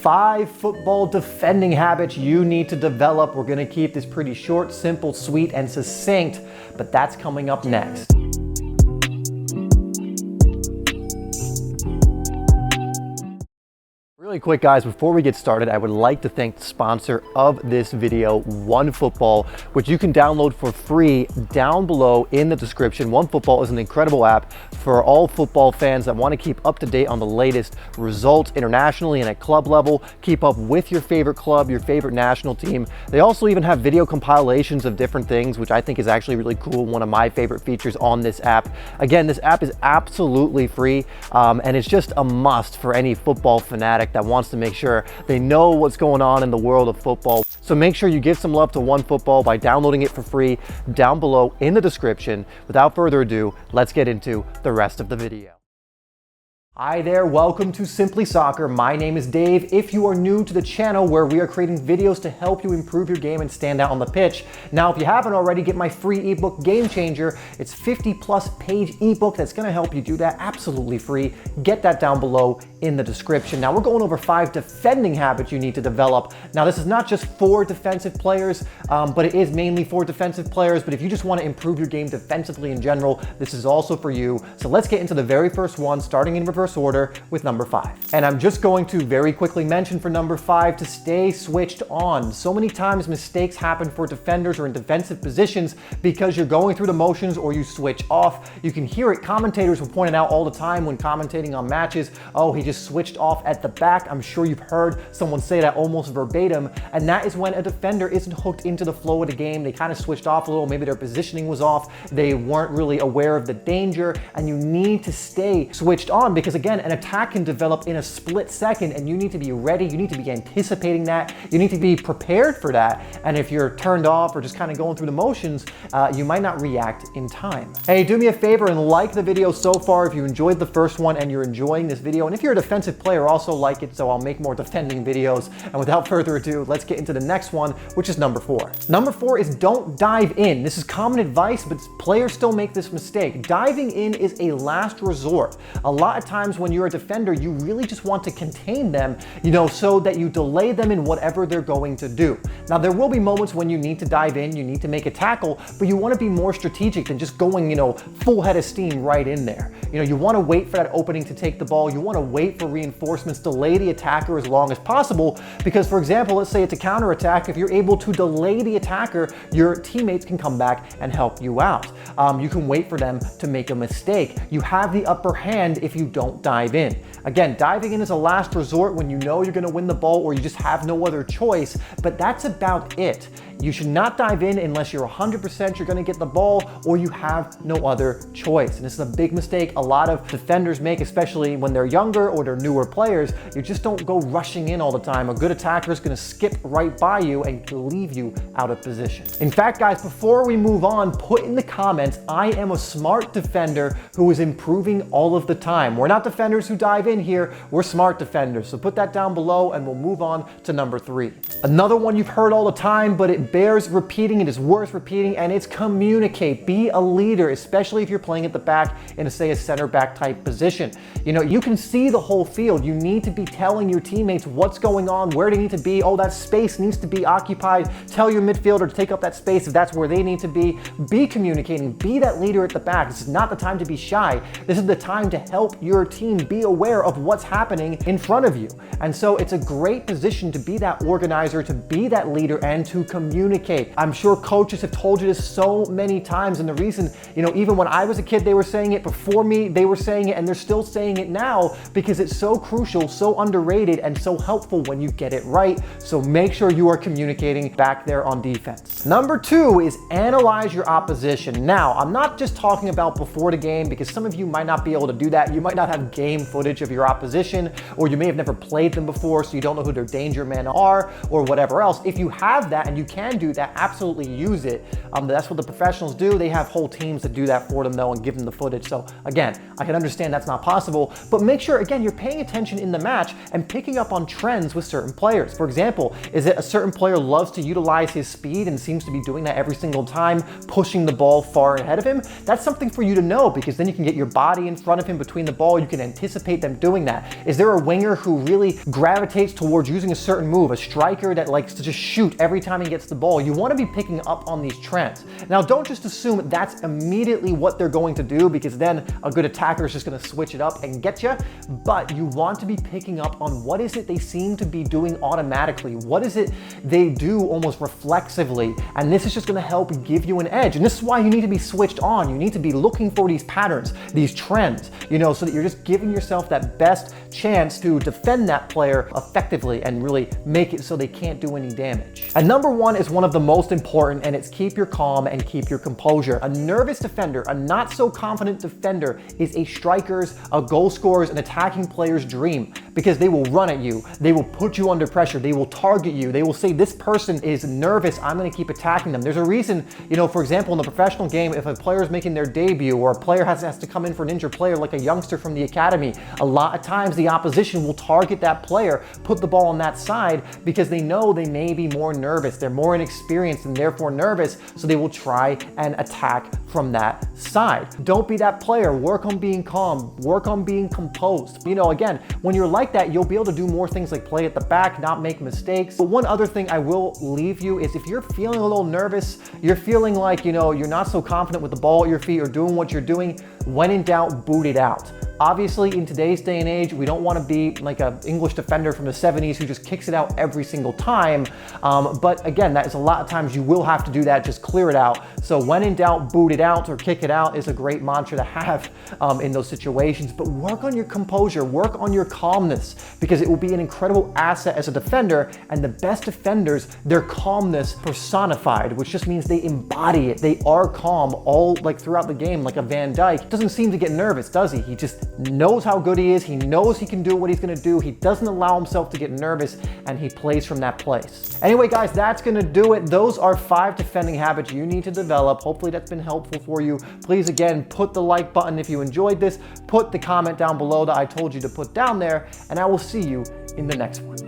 5 football defending habits you need to develop. We're going to keep this pretty short, simple, sweet, and succinct, but that's coming up next. Really quick, guys, before we get started, I would like to thank the sponsor of this video, OneFootball, which you can download for free down below in the description. OneFootball is an incredible app for all football fans that want to keep up to date on the latest results internationally and at club level, keep up with your favorite club, your favorite national team. They also even have video compilations of different things, which I think is actually really cool. One of my favorite features on this app. Again, this app is absolutely free, and it's just a must for any football fanatic that wants to make sure they know what's going on in the world of football. So make sure you give some love to OneFootball by downloading it for free down below in the description. Without further ado, let's get into the rest of the video. Hi there, welcome to Simplysoccer. My name is Dave. If you are new to the channel where we are creating videos to help you improve your game and stand out on the pitch. Now, if you haven't already, get my free ebook, Game Changer. It's 50+ page ebook that's gonna help you do that absolutely free. Get that down below in the description. Now, we're going over 5 defending habits you need to develop. Now, this is not just for defensive players, but it is mainly for defensive players. But if you just wanna improve your game defensively in general, this is also for you. So let's get into the very first one, starting in reverse order with number 5. And I'm just going to very quickly mention for number 5 to stay switched on. So many times mistakes happen for defenders or in defensive positions because you're going through the motions or you switch off. You can hear it. Commentators will point it out all the time when commentating on matches. Oh, he just switched off at the back. I'm sure you've heard someone say that almost verbatim. And that is when a defender isn't hooked into the flow of the game. They kind of switched off a little. Maybe their positioning was off. They weren't really aware of the danger, and you need to stay switched on because again, an attack can develop in a split second and you need to be ready. You need to be anticipating that. You need to be prepared for that. And if you're turned off or just kind of going through the motions, you might not react in time. Hey, do me a favor and like the video so far if you enjoyed the first one and you're enjoying this video. And if you're a defensive player, also like it, so I'll make more defending videos. And without further ado, let's get into the next one, which is number 4. Number 4 is don't dive in. This is common advice, but players still make this mistake. Diving in is a last resort. A lot of times when you're a defender, you really just want to contain them, so that you delay them in whatever they're going to do. Now, there will be moments when you need to dive in, you need to make a tackle, but you want to be more strategic than just going, full head of steam right in there. You want to wait for that opening to take the ball. You want to wait for reinforcements, delay the attacker as long as possible, because for example, let's say it's a counter attack. If you're able to delay the attacker, your teammates can come back and help you out. You can wait for them to make a mistake. You have the upper hand if you don't dive in. Again, diving in is a last resort when you know you're going to win the ball or you just have no other choice, but that's about it. You should not dive in unless you're 100% you're going to get the ball or you have no other choice. And this is a big mistake a lot of defenders make, especially when they're younger or they're newer players. You just don't go rushing in all the time. A good attacker is going to skip right by you and leave you out of position. In fact, guys, before we move on, put in the comments, I am a smart defender who is improving all of the time. We're not defenders who dive in here. We're smart defenders. So put that down below and we'll move on to number 3. Another one you've heard all the time, but it bears repeating, it is worth repeating, and it's communicate. Be a leader, especially if you're playing at the back in, say, a center back type position. You can see the whole field. You need to be telling your teammates what's going on, where they need to be. Oh, that space needs to be occupied. Tell your midfielder to take up that space if that's where they need to be. Be communicating. Be that leader at the back. This is not the time to be shy. This is the time to help your team be aware of what's happening in front of you. And so it's a great position to be that organizer, to be that leader, and to communicate. I'm sure coaches have told you this so many times, and the reason, even when I was a kid, they were saying it. Before me, they were saying it, and they're still saying it now because it's so crucial, so underrated, and so helpful when you get it right. So make sure you are communicating back there on defense. Number 2 is analyze your opposition. Now, I'm not just talking about before the game because some of you might not be able to do that. You might not have game footage of your opposition, or you may have never played them before, so you don't know who their danger men are or whatever else. If you have that and you can do that, absolutely use it. That's what the professionals do. They have whole teams that do that for them though and give them the footage. So again, I can understand that's not possible, but make sure, again, you're paying attention in the match and picking up on trends with certain players. For example, is it a certain player loves to utilize his speed and seems to be doing that every single time, pushing the ball far ahead of him? That's something for you to know, because then you can get your body in front of him between the ball. You can anticipate them doing that. Is there a winger who really gravitates towards using a certain move, a striker that likes to just shoot every time he gets the ball? You want to be picking up on these trends. Now, don't just assume that's immediately what they're going to do, because then a good attacker is just going to switch it up and get you. But you want to be picking up on what is it they seem to be doing automatically. What is it they do almost reflexively? And this is just going to help give you an edge. And this is why you need to be switched on. You need to be looking for these patterns, these trends, you know, so that you're just giving yourself that best chance to defend that player effectively and really make it so they can't do any damage. And number one is one of the most important, and it's keep your calm and keep your composure. A nervous defender, a not so confident defender, is a striker's, a goal scorer's, an attacking player's dream, because they will run at you, they will put you under pressure, they will target you, they will say, this person is nervous, I'm going to keep attacking them. There's a reason, you know, for example, in the professional game, if a player is making their debut or a player has to come in for an injured player like a youngster from the academy, a lot of times the opposition will target that player, put the ball on that side, because they know they may be more nervous, they're more inexperienced and therefore nervous, so they will try and attack from that side. Don't be that player. Work on being calm, work on being composed. You know, again, when you're like that, you'll be able to do more things like play at the back, not make mistakes. But one other thing I will leave you is, if you're feeling a little nervous, you're feeling like, you know, you're not so confident with the ball at your feet or doing what you're doing, when in doubt, boot it out. Obviously, in today's day and age, we don't want to be like an English defender from the 70s who just kicks it out every single time. But again, that is a lot of times you will have to do that, just clear it out. So when in doubt, boot it out or kick it out is a great mantra to have in those situations. But work on your composure, work on your calmness, because it will be an incredible asset as a defender. And the best defenders, their calmness personified, which just means they embody it. They are calm all like throughout the game, like a Van Dijk. Doesn't seem to get nervous, does he? He just knows how good he is. He knows he can do what he's going to do. He doesn't allow himself to get nervous, and he plays from that place. Anyway, guys, that's going to do it. Those are 5 defending habits you need to develop. Hopefully that's been helpful for you. Please, again, put the like button if you enjoyed this. Put the comment down below that I told you to put down there, and I will see you in the next one.